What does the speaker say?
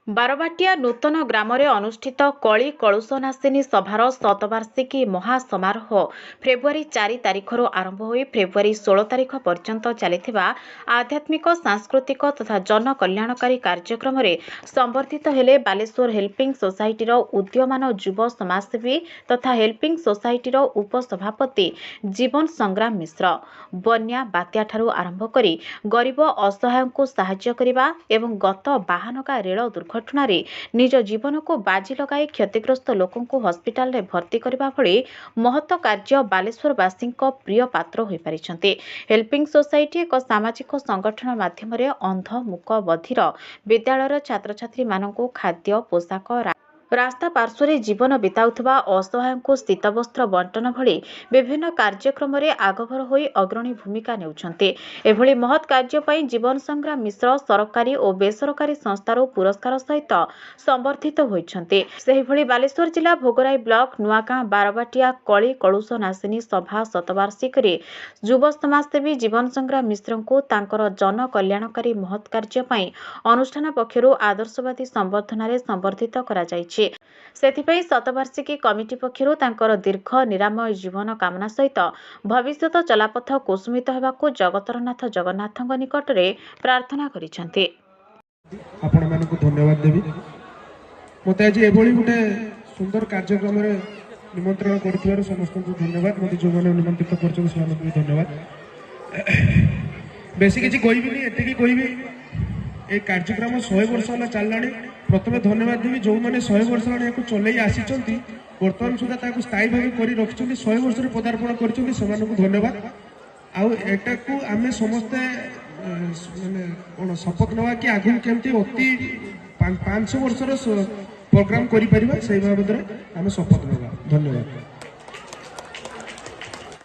बारबाटिया नूतन ग्राम अनुष्ठित कली कलुषनाशिनी सभार शतवार्षिकी महासमारोह फेब्रुआरी 4 तारिखर आरंभ हो फेब्रुआरी 16 तारिख पर्यंत चली आध्यात्मिक सांस्कृतिक तथा जनकल्याणकारी कार्यक्रम संबर्धित हेले बालेश्वर हेल्पिंग सोसाइटीर उदीयमान युव समाजसेवी तथा हेल्पिंग सोसाइटीर उपसभापति जीवन संग्राम मिश्र बन्या बात्या ठारू आरंभ करी गरीब असहाय को सहाय्य करिबा एवं गत बाहनका रेल दुर्घटना निज जीवन को बाजी लगाई क्षतिग्रस्त लोकों को हस्पिटाल रे भर्ती करबा भली महत्व कार्य बालेश्वरवासी प्रिय पात्र होई परिछन्ते। हेल्पिंग सोसाइटी एक सामाजिक संगठन माध्यम अंध मूक बधिर विद्यालय छात्र छात्री मानक खाद्य पोशाक रास्ता पार्श्व जीवन बिताउथबा असहाय को शीतवस्त्र बंटन भली विभिन्न कार्यक्रम आगभर होई अग्रणी भूमिका नेउछन्ते। एभली महत् कार्य पई जीवन संग्राम मिश्र सरकारी और बेसरकारी संस्थार पुरस्कार सहित संबर्धित होइछन्ते। सेहि भली बालेश्वर जिला भोगराई ब्लॉक नुआगां बारबाटिया कली कलुषनाशिनी सभा शतवार्षिकी युव समाजसेवी जीवन संग्राम मिश्र को तांकर जन कल्याणकारी महत् कार्य पई अनुष्ठान पक्षरु आदर्शवादी संबर्धना संबर्धित करा जायछि। सेथिपई शतवार्षिकी कमिटी पक्षरु तांकर दीर्घ निरामय जीवन कामना सहित भविष्यत चलापथ कुसुमित हेबाकु जगतरनाथ जगन्नाथଙ୍କ निकटरे प्रार्थना करिसन्ते। आपण मानकु धन्यवाद देबी। मते आज एभली गुटे सुंदर कार्यक्रम रे निमंत्रण करथिबार समस्त को धन्यवाद। मते जो माने निमंत्रित करछन सेमानकु धन्यवाद। बेसी किछि कोइबी नै एते की कोइबी ए कार्यक्रम 100 वर्ष होला चललाणी। प्रथमे धन्यवाद देवी जो मैंने 100 वर्ष या चलई आसी बर्तमान सुधा स्थायी भाव कर रखिंट 100 वर्ष पदार्पण कर धन्यवाद। आटा को आम समस्ते माने कौन शपथ नवा कि आगु केमती अति 500 वर्षर प्रोग्राम कर बाबद आम शपथ नवा। धन्यवाद।